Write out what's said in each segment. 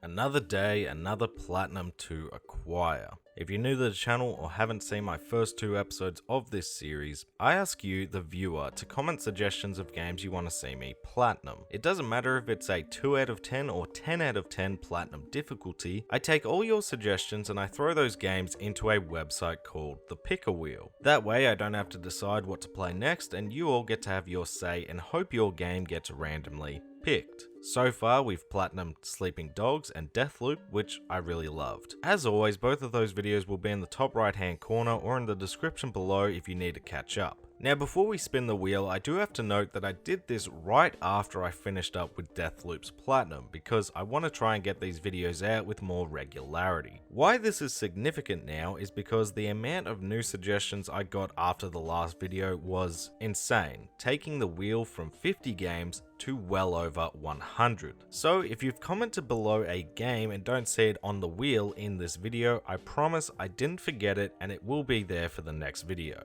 Another day, another platinum to acquire. If you're new to the channel or haven't seen my first 2 episodes of this series, I ask you, the viewer, to comment suggestions of games you want to see me platinum. It doesn't matter if it's a 2 out of 10 or 10 out of 10 platinum difficulty, I take all your suggestions and I throw those games into a website called the Picker Wheel. That way I don't have to decide what to play next and you all get to have your say and hope your game gets randomly picked. So far we've platinumed Sleeping Dogs and Deathloop, which I really loved. As always, both of those videos will be in the top right hand corner or in the description below if you need to catch up. Now before we spin the wheel, I do have to note that I did this right after I finished up with Deathloop's Platinum because I want to try and get these videos out with more regularity. Why this is significant now is because the amount of new suggestions I got after the last video was insane, taking the wheel from 50 games to well over 100. So if you've commented below a game and don't see it on the wheel in this video, I promise I didn't forget it and it will be there for the next video.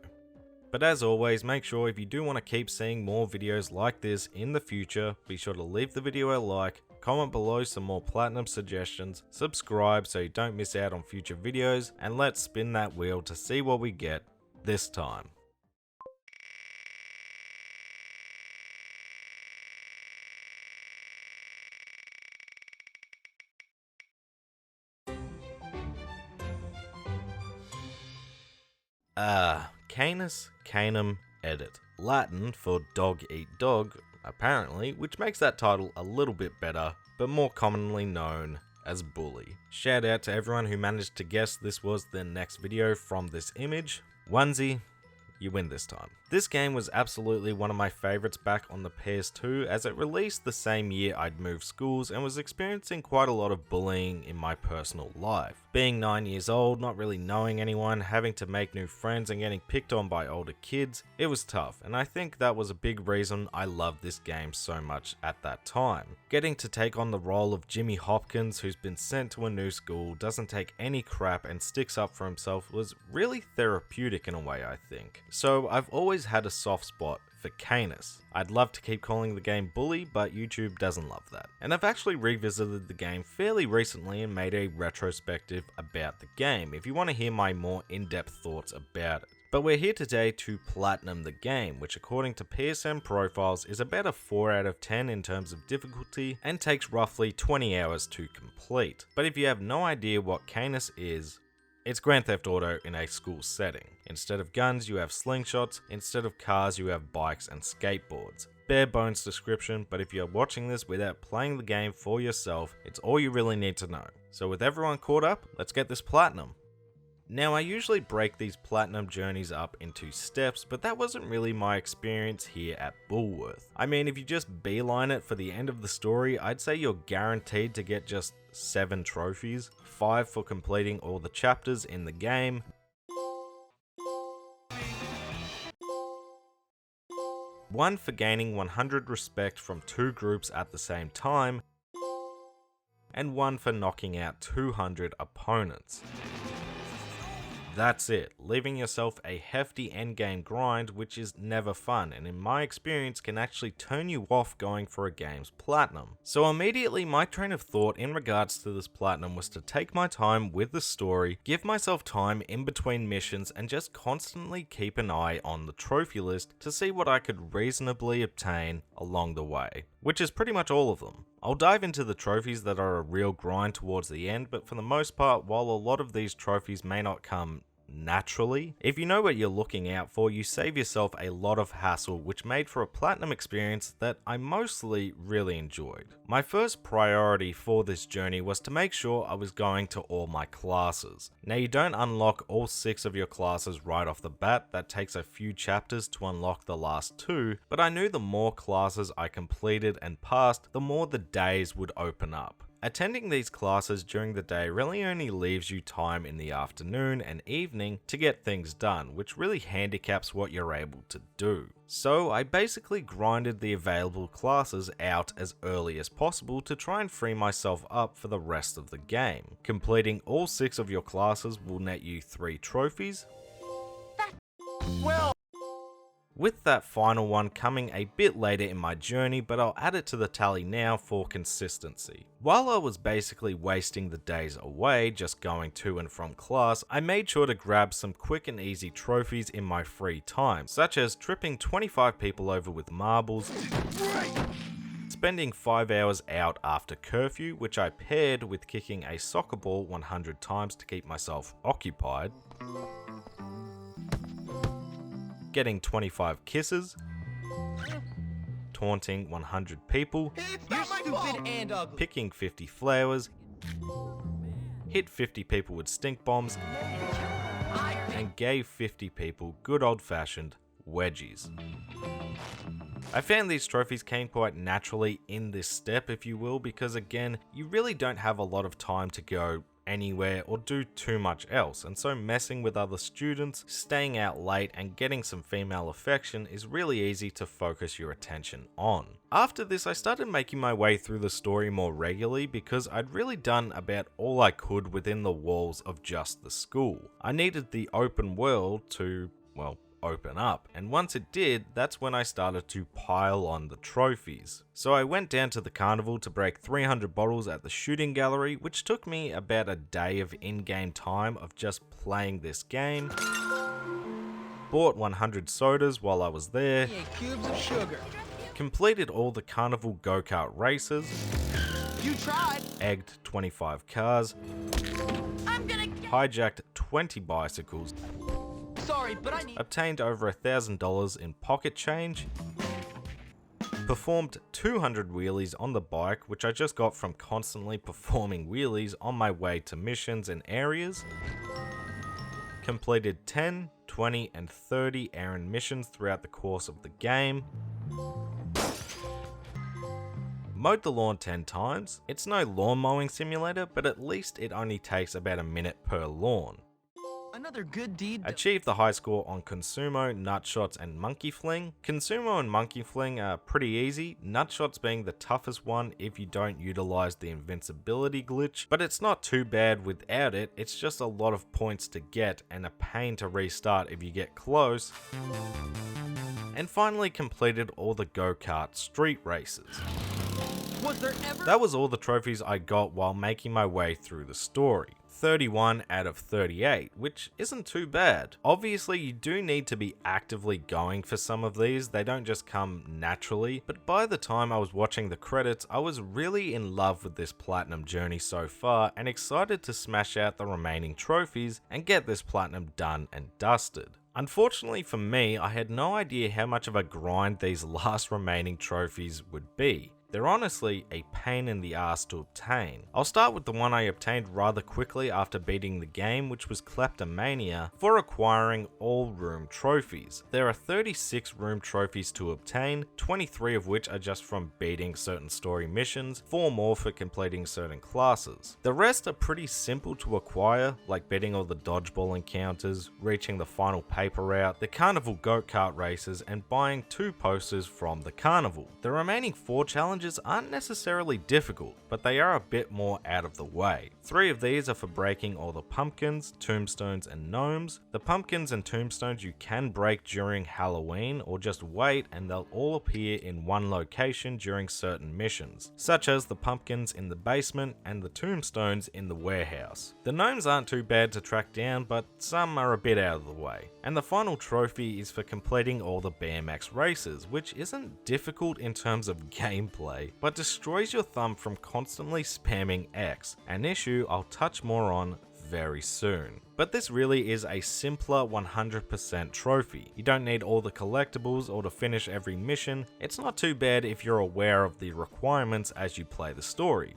But as always, make sure if you do want to keep seeing more videos like this in the future, be sure to leave the video a like, comment below some more platinum suggestions, subscribe so you don't miss out on future videos, and let's spin that wheel to see what we get this time. Canis Canem Edit. Latin for dog eat dog, apparently, which makes that title a little bit better, but more commonly known as Bully. Shout out to everyone who managed to guess this was the next video from this image. Onesie, you win this time. This game was absolutely one of my favorites back on the PS2 as it released the same year I'd moved schools and was experiencing quite a lot of bullying in my personal life. Being 9 years old, not really knowing anyone, having to make new friends and getting picked on by older kids, it was tough, and I think that was a big reason I loved this game so much at that time. Getting to take on the role of Jimmy Hopkins, who's been sent to a new school, doesn't take any crap and sticks up for himself, was really therapeutic in a way, I think. So I've always had a soft spot for Canis. I'd love to keep calling the game Bully, but YouTube doesn't love that. And I've actually revisited the game fairly recently and made a retrospective about the game, if you want to hear my more in-depth thoughts about it. But we're here today to platinum the game, which according to PSN profiles is about a 4 out of 10 in terms of difficulty and takes roughly 20 hours to complete. But if you have no idea what Canis is, it's Grand Theft Auto in a school setting. Instead of guns, you have slingshots. Instead of cars, you have bikes and skateboards. Bare bones description, but if you're watching this without playing the game for yourself, it's all you really need to know. So with everyone caught up, let's get this platinum. Now I usually break these platinum journeys up into steps, but that wasn't really my experience here at Bullworth. I mean, if you just beeline it for the end of the story, I'd say you're guaranteed to get just 7 trophies, 5 for completing all the chapters in the game, one for gaining 100 respect from 2 groups at the same time, and 1 for knocking out 200 opponents. That's it, leaving yourself a hefty endgame grind which is never fun and in my experience can actually turn you off going for a game's platinum. So immediately my train of thought in regards to this platinum was to take my time with the story, give myself time in between missions and just constantly keep an eye on the trophy list to see what I could reasonably obtain along the way, which is pretty much all of them. I'll dive into the trophies that are a real grind towards the end, but for the most part, while a lot of these trophies may not come naturally, if you know what you're looking out for, you save yourself a lot of hassle, which made for a platinum experience that I mostly really enjoyed. My first priority for this journey was to make sure I was going to all my classes. Now you don't unlock all 6 of your classes right off the bat, that takes a few chapters to unlock the last 2, but I knew the more classes I completed and passed, the more the days would open up. Attending these classes during the day really only leaves you time in the afternoon and evening to get things done, which really handicaps what you're able to do. So I basically grinded the available classes out as early as possible to try and free myself up for the rest of the game. Completing all 6 of your classes will net you 3 trophies. with that final one coming a bit later in my journey, but I'll add it to the tally now for consistency. While I was basically wasting the days away just going to and from class, I made sure to grab some quick and easy trophies in my free time, such as tripping 25 people over with marbles, spending 5 hours out after curfew, which I paired with kicking a soccer ball 100 times to keep myself occupied, getting 25 kisses, taunting 100 people, You're stupid and ugly. picking 50 flowers, hit 50 people with stink bombs, and gave 50 people good old-fashioned wedgies. I found these trophies came quite naturally in this step, if you will, because again, you really don't have a lot of time to go anywhere or do too much else, and so messing with other students, staying out late, and getting some female affection is really easy to focus your attention on. After this, I started making my way through the story more regularly because I'd really done about all I could within the walls of just the school. I needed the open world to, well, open up, and once it did, that's when I started to pile on the trophies. So I went down to the carnival to break 300 bottles at the shooting gallery, which took me about a day of in-game time of just playing this game. Bought 100 sodas while I was there. 8 cubes of sugar. Completed all the carnival go-kart races. You tried. Egged 25 cars. Hijacked 20 bicycles. Sorry, but I need. Obtained over $1,000 in pocket change, performed 200 wheelies on the bike, which I just got from constantly performing wheelies on my way to missions and areas, completed 10, 20, and 30 errand missions throughout the course of the game, mowed the lawn 10 times. It's no lawn mowing simulator, but at least it only takes about a minute per lawn. Another good deed. Achieved the high score on Consumo, Nutshots, and Monkey Fling. Consumo and Monkey Fling are pretty easy, Nutshots being the toughest one if you don't utilize the invincibility glitch, but it's not too bad without it. It's just a lot of points to get and a pain to restart if you get close. And finally completed all the go-kart street races. Was there ever? That was all the trophies I got while making my way through the story. 31 out of 38, which isn't too bad. Obviously, you do need to be actively going for some of these, they don't just come naturally, but by the time I was watching the credits, I was really in love with this platinum journey so far and excited to smash out the remaining trophies and get this platinum done and dusted. Unfortunately for me, I had no idea how much of a grind these last remaining trophies would be. They're honestly a pain in the ass to obtain. I'll start with the one I obtained rather quickly after beating the game, which was Kleptomania, for acquiring all room trophies. There are 36 room trophies to obtain, 23 of which are just from beating certain story missions, 4 more for completing certain classes. The rest are pretty simple to acquire, like beating all the dodgeball encounters, reaching the final paper route, the carnival go-kart races, and buying 2 posters from the carnival. The remaining 4 challenges aren't necessarily difficult, but they are a bit more out of the way. 3 of these are for breaking all the pumpkins, tombstones, and gnomes. The pumpkins and tombstones you can break during Halloween, or just wait and they'll all appear in one location during certain missions, such as the pumpkins in the basement and the tombstones in the warehouse. The gnomes aren't too bad to track down, but some are a bit out of the way. And the final trophy is for completing all the BMX races, which isn't difficult in terms of gameplay, but destroys your thumb from constantly spamming X, an issue I'll touch more on very soon. But this really is a simpler 100% trophy. You don't need all the collectibles or to finish every mission. It's not too bad if you're aware of the requirements as you play the story.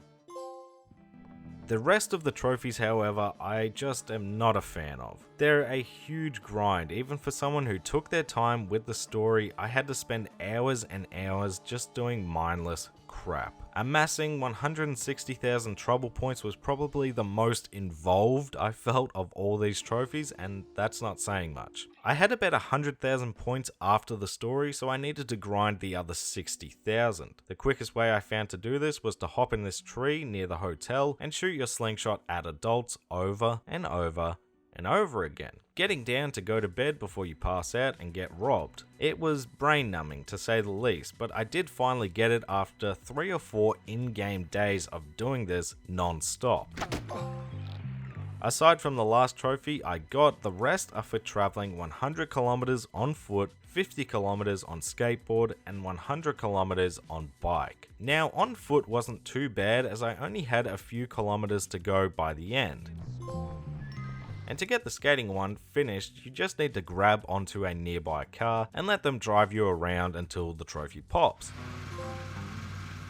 The rest of the trophies, however, I just am not a fan of. They're a huge grind. Even for someone who took their time with the story, I had to spend hours and hours just doing mindless crap. Amassing 160,000 trouble points was probably the most involved I felt of all these trophies, and that's not saying much. I had about 100,000 points after the story, so I needed to grind the other 60,000. The quickest way I found to do this was to hop in this tree near the hotel and shoot your slingshot at adults over and over and over again, getting down to go to bed before you pass out and get robbed. It was brain numbing to say the least, but I did finally get it after 3 or 4 in-game days of doing this non-stop. Aside from the last trophy I got, the rest are for traveling 100 kilometers on foot, 50 kilometers on skateboard, and 100 kilometers on bike. Now, on foot wasn't too bad as I only had a few kilometers to go by the end. And to get the skating one finished, you just need to grab onto a nearby car and let them drive you around until the trophy pops.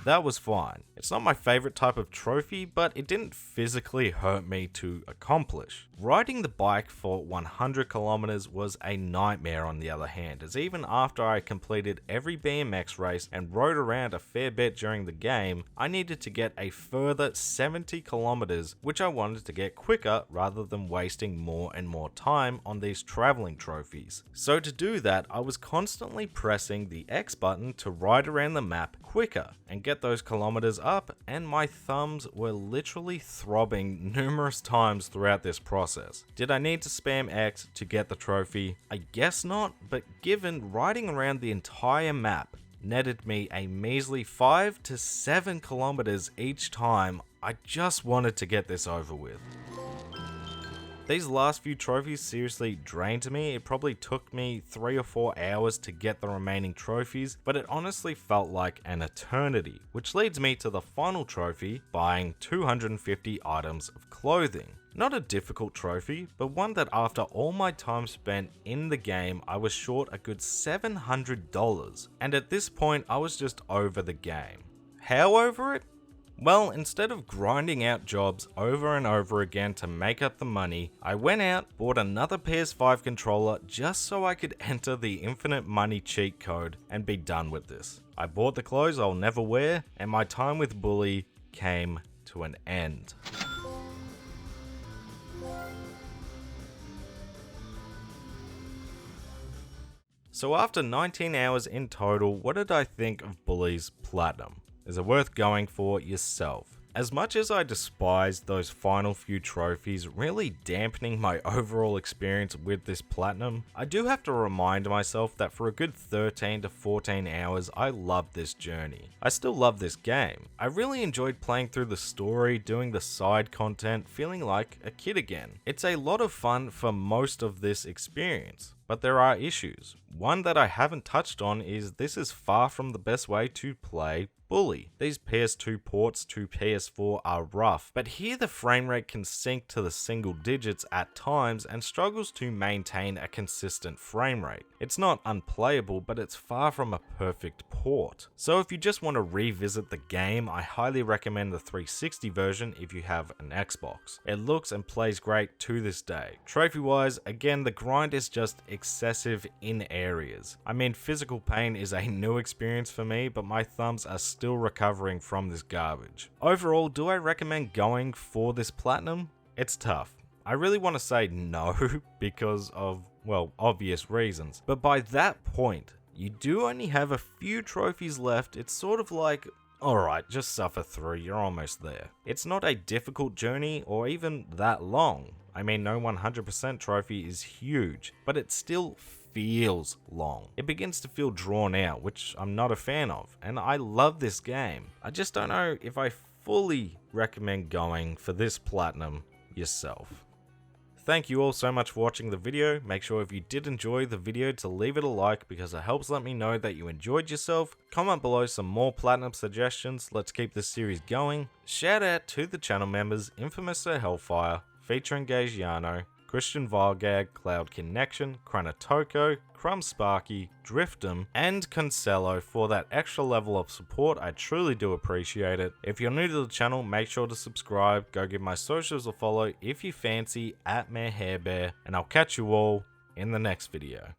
That was fine. It's not my favorite type of trophy, but it didn't physically hurt me to accomplish. Riding the bike for 100 kilometers was a nightmare on the other hand, as even after I completed every BMX race and rode around a fair bit during the game, I needed to get a further 70 kilometers, which I wanted to get quicker rather than wasting more and more time on these traveling trophies. So to do that, I was constantly pressing the X button to ride around the map quicker and get those kilometers up, and my thumbs were literally throbbing numerous times throughout this process. Did I need to spam X to get the trophy? I guess not, but given riding around the entire map netted me a measly 5 to 7 kilometers each time, I just wanted to get this over with. These last few trophies seriously drained me. It probably took me 3 or 4 hours to get the remaining trophies, but it honestly felt like an eternity, which leads me to the final trophy, buying 250 items of clothing. Not a difficult trophy, but one that after all my time spent in the game, I was short a good $700, and at this point I was just over the game. How over it? Well, instead of grinding out jobs over and over again to make up the money, I went out, bought another PS5 controller just so I could enter the infinite money cheat code and be done with this. I bought the clothes I'll never wear, and my time with Bully came to an end. So after 19 hours in total, what did I think of Bully's Platinum? Is it worth going for yourself? As much as I despised those final few trophies, really dampening my overall experience with this platinum, I do have to remind myself that for a good 13 to 14 hours, I loved this journey. I still love this game. I really enjoyed playing through the story, doing the side content, feeling like a kid again. It's a lot of fun for most of this experience. But there are issues. One that I haven't touched on is this is far from the best way to play Bully. These PS2 ports to PS4 are rough, but here the frame rate can sink to the single digits at times and struggles to maintain a consistent frame rate. It's not unplayable, but it's far from a perfect port. So if you just want to revisit the game, I highly recommend the 360 version if you have an Xbox. It looks and plays great to this day. Trophy wise, again, the grind is just excessive in areas. I mean, physical pain is a new experience for me, but my thumbs are still recovering from this garbage. Overall, do I recommend going for this platinum? It's tough. I really want to say no because of, well, obvious reasons. But by that point, you do only have a few trophies left. It's sort of like, alright, just suffer through, you're almost there. It's not a difficult journey or even that long. I mean, no 100% trophy is huge, but it still feels long. It begins to feel drawn out, which I'm not a fan of, and I love this game. I just don't know if I fully recommend going for this platinum yourself. Thank you all so much for watching the video. Make sure if you did enjoy the video to leave it a like because it helps let me know that you enjoyed yourself. Comment below some more platinum suggestions. Let's keep this series going. Shout out to the channel members Infamous Sir Hellfire, featuring Gagiano, Christian Vargag, Cloud Connection, Chronotoko, Crumb Sparky, Driftum, and Cancelo for that extra level of support. I truly do appreciate it. If you're new to the channel, make sure to subscribe. Go give my socials a follow if you fancy @MayorHairBear, and I'll catch you all in the next video.